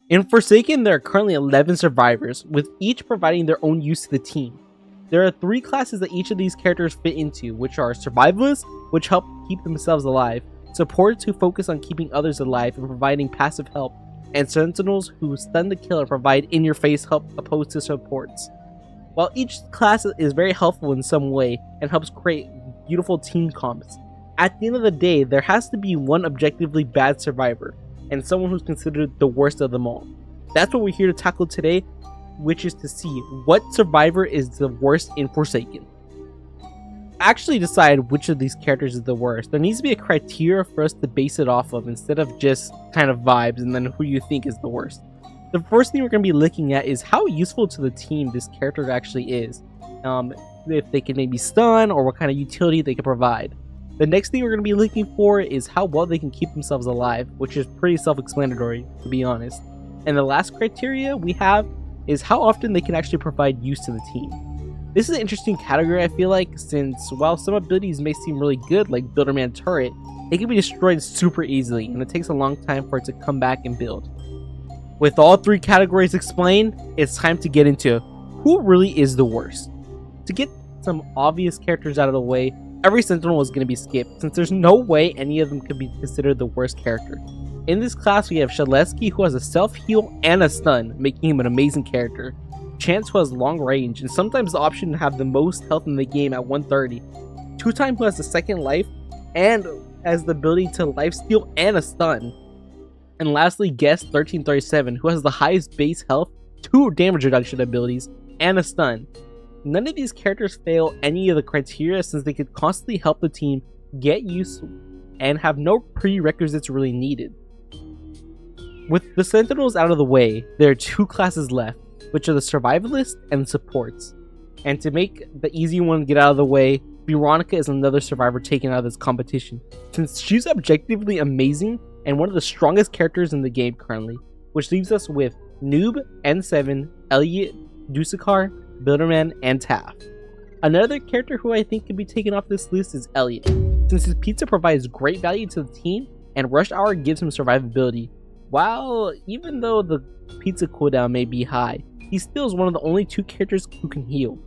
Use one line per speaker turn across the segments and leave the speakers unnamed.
In Forsaken, there are currently 11 survivors, with each providing their own use to the team. There are 3 classes that each of these characters fit into, which are Survivalists, which help keep themselves alive, Supports who focus on keeping others alive and providing passive help, and Sentinels who stun the kill and provide in-your-face help opposed to supports. While each class is very helpful in some way and helps create beautiful team comps, at the end of the day, there has to be one objectively bad survivor, and someone who's considered the worst of them all. That's what we're here to tackle today, which is to see what survivor is the worst in Forsaken. Actually decide which of these characters is the worst. There needs to be a criteria for us to base it off of instead of just kind of vibes and then who you think is the worst. The first thing we're going to be looking at is how useful to the team this character actually is. If they can maybe stun or what kind of utility they can provide. The next thing we're going to be looking for is how well they can keep themselves alive, which is pretty self-explanatory, to be honest. And the last criteria we have is how often they can actually provide use to the team. This is an interesting category, I feel like, since while some abilities may seem really good, like Builderman Turret, they can be destroyed super easily, and it takes a long time for it to come back and build. With all 3 categories explained, it's time to get into who really is the worst. To get some obvious characters out of the way, every Sentinel is going to be skipped, since there's no way any of them could be considered the worst character. In this class, we have Shaleski, who has a self-heal and a stun, making him an amazing character. Chance, who has long range, and sometimes the option to have the most health in the game at 130. Two-Time, who has the second life, and has the ability to lifesteal and a stun. And lastly, Guest 1337, who has the highest base health, 2 damage reduction abilities, and a stun. None of these characters fail any of the criteria since they could constantly help the team get use and have no prerequisites really needed. With the Sentinels out of the way, there are 2 classes left, which are the Survivalists and Supports. And to make the easy one get out of the way, Veronica is another survivor taken out of this competition, since she's objectively amazing and one of the strongest characters in the game currently, which leaves us with Noob, N7, Elliot, Dusakar, Builderman, and Taff. Another character who I think could be taken off this list is Elliot, since his pizza provides great value to the team and Rush Hour gives him survivability. While even though the pizza cooldown may be high, he still is one of the only 2 characters who can heal.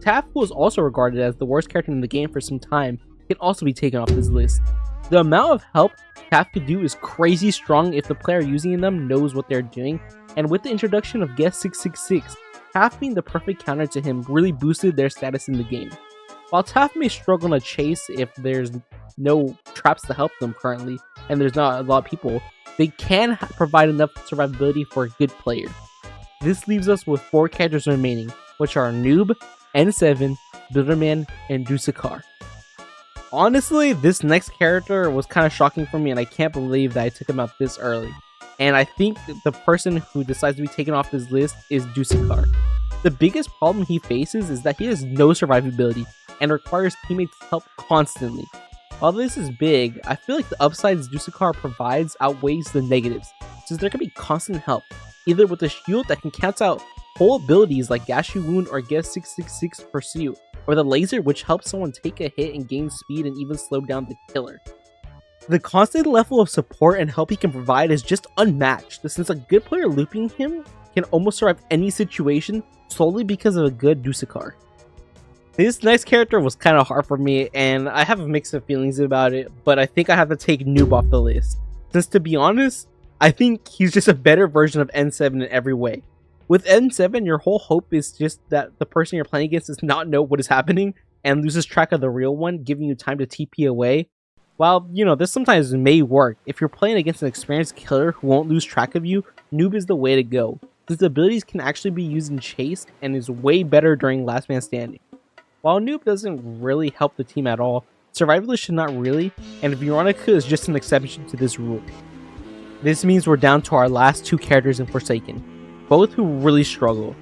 Taff, who is also regarded as the worst character in the game for some time, can also be taken off this list. The amount of help Taff could do is crazy strong if the player using them knows what they're doing, and with the introduction of Guest 666, Taff being the perfect counter to him really boosted their status in the game. While Taff may struggle in a chase if there's no traps to help them currently, and there's not a lot of people, they can provide enough survivability for a good player. This leaves us with 4 characters remaining, which are Noob, N7, Builderman, and Dusakar. Honestly, this next character was kind of shocking for me, and I can't believe that I took him out this early. And I think the person who decides to be taken off this list is Dusakar. The biggest problem he faces is that he has no survivability and requires teammates' help constantly. While this is big, I feel like the upsides Dusakar provides outweighs the negatives, since there can be constant help, either with a shield that can cancel out whole abilities like Gashi Wound or Guest 666 Pursuit, or the laser which helps someone take a hit and gain speed and even slow down the killer. The constant level of support and help he can provide is just unmatched, since a good player looping him can almost survive any situation solely because of a good Dusakar. This next character was kind of hard for me, and I have a mix of feelings about it, but I think I have to take Noob off the list, since to be honest, I think he's just a better version of N7 in every way. With N7, your whole hope is just that the person you're playing against does not know what is happening and loses track of the real one, giving you time to TP away. While, this sometimes may work, if you're playing against an experienced killer who won't lose track of you, Noob is the way to go. His abilities can actually be used in chase and is way better during last man standing. While Noob doesn't really help the team at all, Survivalists should not really, and Veronica is just an exception to this rule. This means we're down to our last 2 characters in Forsaken, both who really struggle.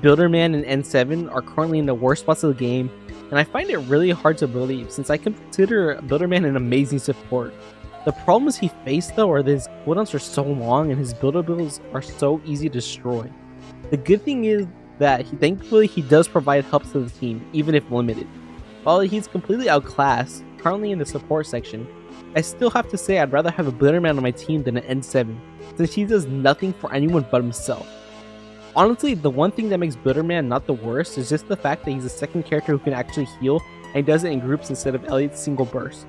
Builderman and N7 are currently in the worst spots of the game, and I find it really hard to believe since I consider Builderman an amazing support. The problems he faced though are that his cooldowns are so long and his buildables are so easy to destroy. The good thing is that thankfully he does provide help to the team, even if limited. While he's completely outclassed, currently in the support section, I still have to say I'd rather have a Blitterman on my team than an N7, since he does nothing for anyone but himself. Honestly, the one thing that makes Blitterman not the worst is just the fact that he's a second character who can actually heal and does it in groups instead of Elliot's single burst.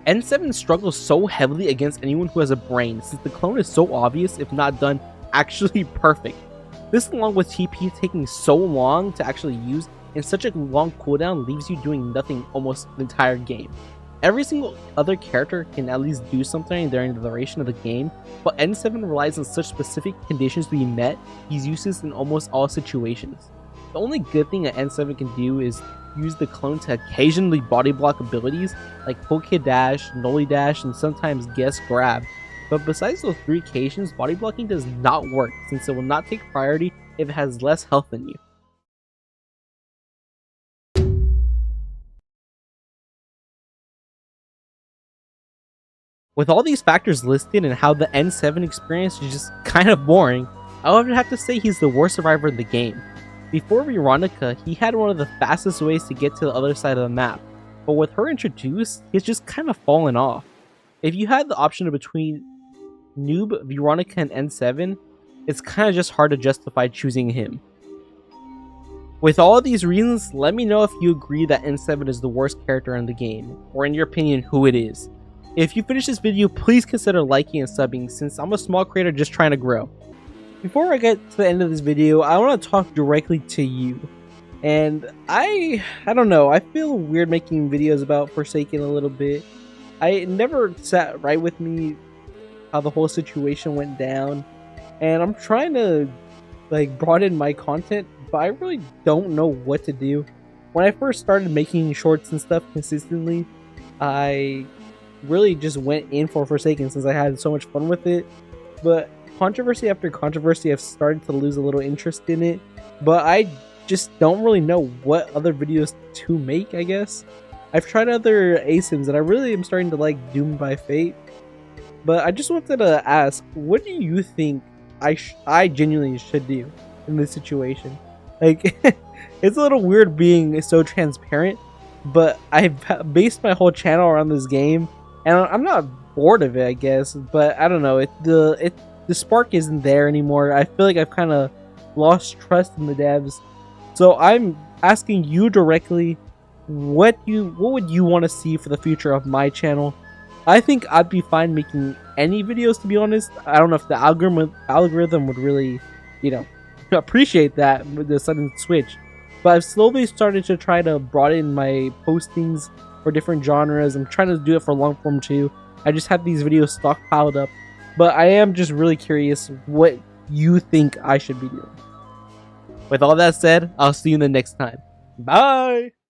N7 struggles so heavily against anyone who has a brain, since the clone is so obvious if not done actually perfect. This, along with TP taking so long to actually use and such a long cooldown, leaves you doing nothing almost the entire game. Every single other character can at least do something during the duration of the game, but N7 relies on such specific conditions to be met, he's useless in almost all situations. The only good thing that N7 can do is use the clone to occasionally body block abilities like Poke Dash, Nolly Dash, and sometimes Guess Grab. But besides those 3 occasions, body blocking does not work, since it will not take priority if it has less health than you. With all these factors listed and how the N7 experience is just kind of boring, I would have to say he's the worst survivor in the game. Before Veronica, he had one of the fastest ways to get to the other side of the map, but with her introduced, he's just kind of fallen off. If you had the option between Noob, Veronica, and N7, it's kind of just hard to justify choosing him. With all of these reasons, let me know if you agree that N7 is the worst character in the game, or in your opinion, who it is. If you finish this video, please consider liking and subbing, since I'm a small creator just trying to grow. Before I get to the end of this video, I want to talk directly to you. And I don't know, I feel weird making videos about Forsaken a little bit. It never sat right with me how the whole situation went down. And I'm trying to broaden my content, but I really don't know what to do. When I first started making shorts and stuff consistently, I really just went in for Forsaken since I had so much fun with it. But controversy after controversy, I've started to lose a little interest in it. But I just don't really know what other videos to make, I guess. I've tried other ASIMs and I really am starting to like Doomed by Fate. But I just wanted to ask, what do you think I genuinely should do in this situation? Like, it's a little weird being so transparent, but I've based my whole channel around this game, and I'm not bored of it, I guess. But I don't know, the spark isn't there anymore. I feel like I've kind of lost trust in the devs. So I'm asking you directly, what would you want to see for the future of my channel? I think I'd be fine making any videos, to be honest. I don't know if the algorithm would really, appreciate that with the sudden switch. But I've slowly started to try to broaden my postings for different genres. I'm trying to do it for long form too. I just have these videos stockpiled up. But I am just really curious what you think I should be doing. With all that said, I'll see you in the next time. Bye!